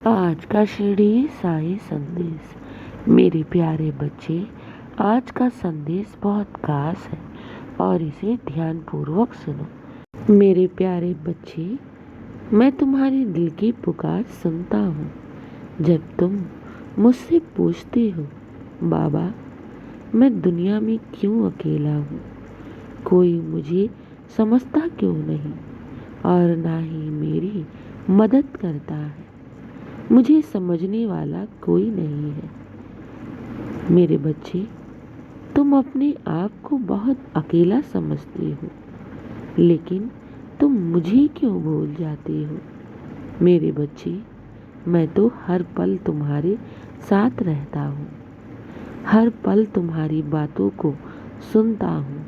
आज का शिरडी साई संदेश। मेरे प्यारे बच्चे, आज का संदेश बहुत खास है और इसे ध्यान पूर्वक सुनो। मेरे प्यारे बच्चे, मैं तुम्हारी दिल की पुकार सुनता हूँ। जब तुम मुझसे पूछते हो, बाबा मैं दुनिया में क्यों अकेला हूँ, कोई मुझे समझता क्यों नहीं और ना ही मेरी मदद करता है, मुझे समझने वाला कोई नहीं है। मेरे बच्चे, तुम अपने आप को बहुत अकेला समझते हो, लेकिन तुम मुझे क्यों भूल जाते हो? मेरे बच्चे, मैं तो हर पल तुम्हारे साथ रहता हूँ, हर पल तुम्हारी बातों को सुनता हूँ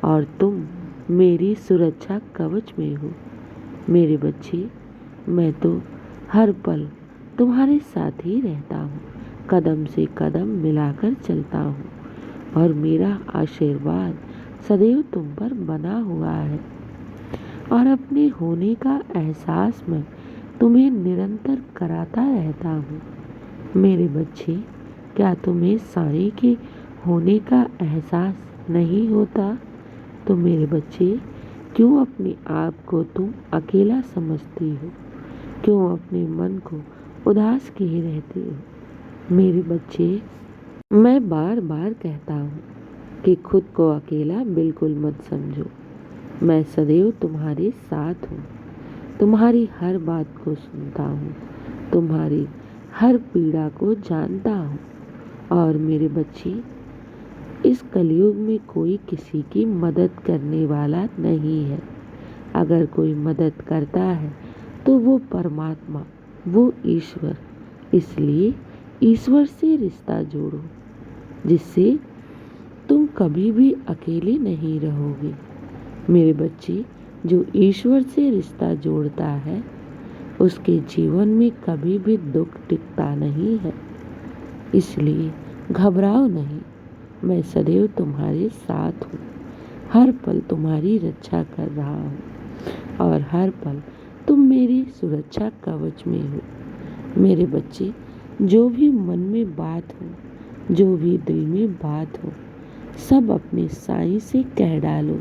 और तुम मेरी सुरक्षा कवच में हो। मेरे बच्चे, मैं तो हर पल तुम्हारे साथ ही रहता हूँ, कदम से कदम मिलाकर चलता हूँ और मेरा आशीर्वाद सदैव तुम पर बना हुआ है और अपने होने का एहसास मैं तुम्हें निरंतर कराता रहता हूँ। मेरे बच्चे, क्या तुम्हें साईं के होने का एहसास नहीं होता? तो मेरे बच्चे, क्यों अपने आप को तुम अकेला समझते हो? क्यों अपने मन को उदास किए रहते हो? मेरे बच्चे, मैं बार बार कहता हूँ कि खुद को अकेला बिल्कुल मत समझो। मैं सदैव तुम्हारे साथ हूँ, तुम्हारी हर बात को सुनता हूँ, तुम्हारी हर पीड़ा को जानता हूँ। और मेरे बच्चे, इस कलयुग में कोई किसी की मदद करने वाला नहीं है। अगर कोई मदद करता है तो वो परमात्मा, वो ईश्वर। इसलिए ईश्वर से रिश्ता जोड़ो, जिससे तुम कभी भी अकेले नहीं रहोगे। मेरे बच्चे, जो ईश्वर से रिश्ता जोड़ता है उसके जीवन में कभी भी दुख टिकता नहीं है। इसलिए घबराओ नहीं, मैं सदैव तुम्हारे साथ हूँ, हर पल तुम्हारी रक्षा कर रहा हूँ और हर पल तुम मेरी सुरक्षा कवच में हो। मेरे बच्चे, जो भी मन में बात हो, जो भी दिल में बात हो, सब अपने साईं से कह डालो।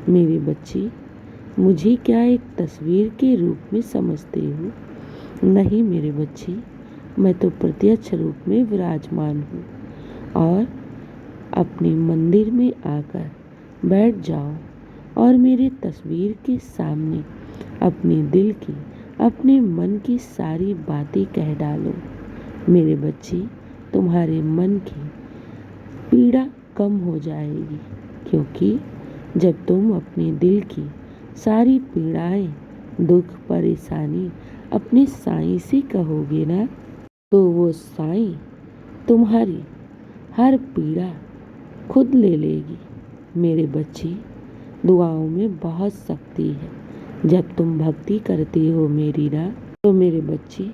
मेरे बच्चे, मुझे क्या एक तस्वीर के रूप में समझते हो? नहीं मेरे बच्चे, मैं तो प्रत्यक्ष रूप में विराजमान हूँ और अपने मंदिर में आकर बैठ जाओ और मेरे तस्वीर के सामने अपने दिल की, अपने मन की सारी बातें कह डालो। मेरे बच्चे, तुम्हारे मन की पीड़ा कम हो जाएगी, क्योंकि जब तुम अपने दिल की सारी पीड़ाएं, दुख, परेशानी अपने साईं से कहोगे ना, तो वो साईं तुम्हारी हर पीड़ा खुद ले लेगी। मेरे बच्चे, दुआओं में बहुत शक्ति है। जब तुम भक्ति करते हो मेरी ना, तो मेरे बच्चे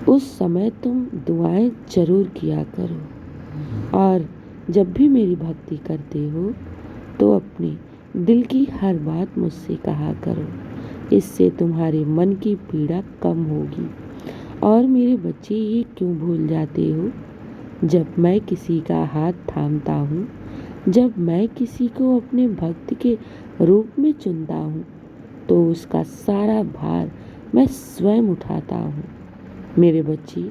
उस समय तुम दुआएं जरूर किया करो और जब भी मेरी भक्ति करते हो तो अपने दिल की हर बात मुझसे कहा करो। इससे तुम्हारे मन की पीड़ा कम होगी। और मेरे बच्चे, ये क्यों भूल जाते हो? जब मैं किसी का हाथ थामता हूँ, जब मैं किसी को अपने भक्त के रूप में चुनता हूँ, तो उसका सारा भार मैं स्वयं उठाता हूँ। मेरे बच्चे,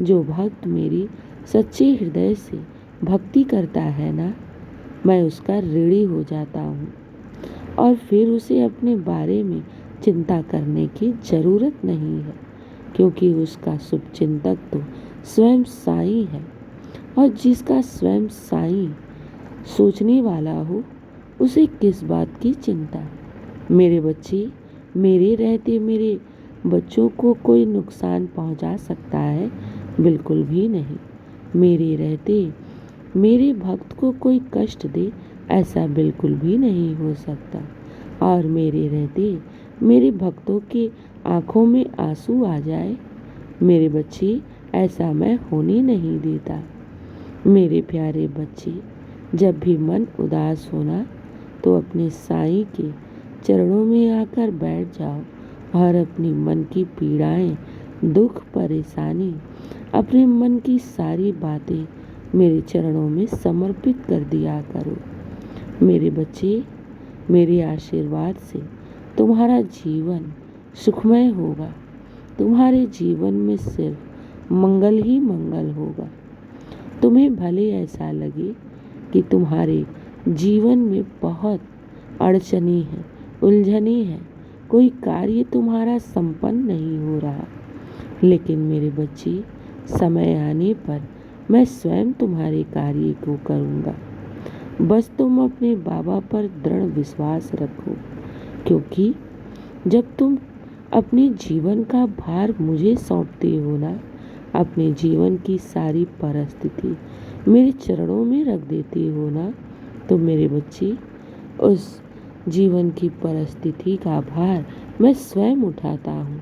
जो भक्त मेरी सच्चे हृदय से भक्ति करता है ना, मैं उसका ऋणी हो जाता हूँ और फिर उसे अपने बारे में चिंता करने की ज़रूरत नहीं है, क्योंकि उसका शुभचिंतक तो स्वयं साईं है और जिसका स्वयं साईं सोचने वाला हो, उसे किस बात की चिंता। मेरे बच्चे, मेरे रहते मेरे बच्चों को कोई नुकसान पहुंचा सकता है? बिल्कुल भी नहीं। मेरे रहते मेरे भक्त को कोई कष्ट दे, ऐसा बिल्कुल भी नहीं हो सकता। और मेरे रहते मेरे भक्तों के आँखों में आंसू आ जाए, मेरे बच्चे, ऐसा मैं होने नहीं देता। मेरे प्यारे बच्चे, जब भी मन उदास होना तो अपने साईं के चरणों में आकर बैठ जाओ और अपनी मन की पीड़ाएं दुख, परेशानी, अपने मन की सारी बातें मेरे चरणों में समर्पित कर दिया करो। मेरे बच्चे, मेरे आशीर्वाद से तुम्हारा जीवन सुखमय होगा। तुम्हारे जीवन में सिर्फ मंगल ही मंगल होगा। तुम्हें भले ऐसा लगे कि तुम्हारे जीवन में बहुत अड़चने हैं, उलझने हैं, कोई कार्य तुम्हारा संपन्न नहीं हो रहा, लेकिन मेरे बच्चे, समय आने पर मैं स्वयं तुम्हारे कार्य को करूँगा। बस तुम अपने बाबा पर दृढ़ विश्वास रखो, क्योंकि जब तुम अपने जीवन का भार मुझे सौंपते हो ना, अपने जीवन की सारी परिस्थिति मेरे चरणों में रख देते हो ना, तो मेरे बच्चे, उस जीवन की परिस्थिति का भार मैं स्वयं उठाता हूँ।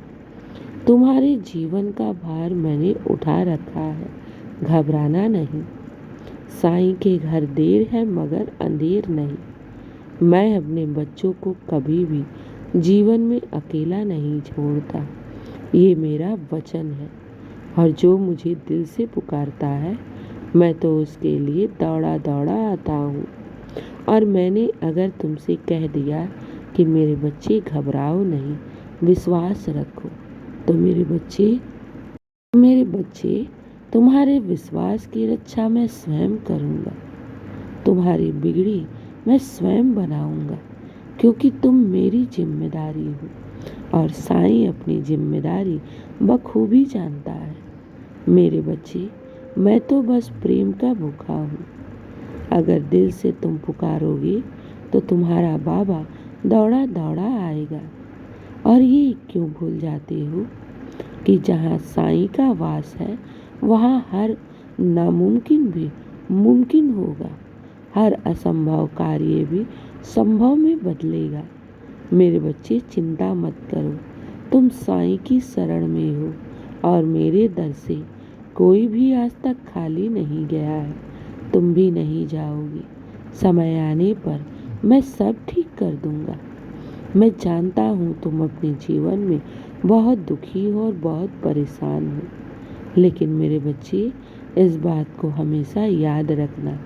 तुम्हारे जीवन का भार मैंने उठा रखा है, घबराना नहीं। साईं के घर देर है मगर अंधेर नहीं। मैं अपने बच्चों को कभी भी जीवन में अकेला नहीं छोड़ता, ये मेरा वचन है। और जो मुझे दिल से पुकारता है, मैं तो उसके लिए दौड़ा दौड़ा आता हूँ। और मैंने अगर तुमसे कह दिया कि मेरे बच्चे घबराओ नहीं, विश्वास रखो, तो मेरे बच्चे तुम्हारे विश्वास की रक्षा मैं स्वयं करूँगा। तुम्हारी बिगड़ी मैं स्वयं बनाऊँगा, क्योंकि तुम मेरी जिम्मेदारी हो और साईं अपनी जिम्मेदारी बखूबी जानता है। मेरे बच्चे, मैं तो बस प्रेम का भूखा हूँ। अगर दिल से तुम पुकारोगे तो तुम्हारा बाबा दौड़ा दौड़ा आएगा। और ये क्यों भूल जाते हो कि जहाँ साईं का वास है, वहाँ हर नामुमकिन भी मुमकिन होगा, हर असंभव कार्य भी संभव में बदलेगा। मेरे बच्चे, चिंता मत करो, तुम साईं की शरण में हो और मेरे दर से कोई भी आज तक खाली नहीं गया है, तुम भी नहीं जाओगे। समय आने पर मैं सब ठीक कर दूंगा। मैं जानता हूँ तुम अपने जीवन में बहुत दुखी हो और बहुत परेशान हो, लेकिन मेरे बच्चे, इस बात को हमेशा याद रखना,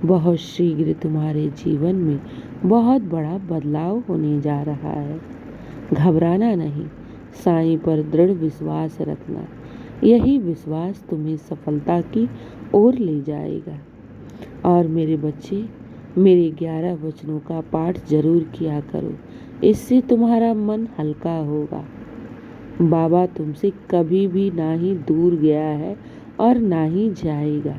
बहुत शीघ्र तुम्हारे जीवन में बहुत बड़ा बदलाव होने जा रहा है। घबराना नहीं, साईं पर दृढ़ विश्वास रखना, यही विश्वास तुम्हें सफलता की ओर ले जाएगा। और मेरे बच्चे, मेरे 11 वचनों का पाठ जरूर किया करो, इससे तुम्हारा मन हल्का होगा। बाबा तुमसे कभी भी ना ही दूर गया है और ना ही जाएगा।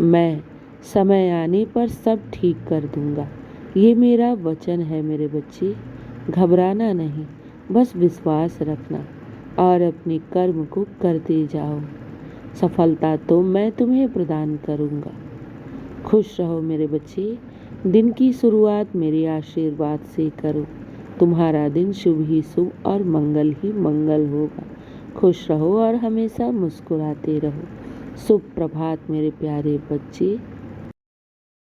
मैं समय आने पर सब ठीक कर दूंगा, ये मेरा वचन है। मेरे बच्चे, घबराना नहीं, बस विश्वास रखना और अपने कर्म को करते जाओ। सफलता तो मैं तुम्हें प्रदान करूंगा। खुश रहो मेरे बच्चे। दिन की शुरुआत मेरे आशीर्वाद से करो। तुम्हारा दिन शुभ ही शुभ और मंगल ही मंगल होगा। खुश रहो और हमेशा मुस्कुराते रहो। शुभ प्रभात मेरे प्यारे बच्चे।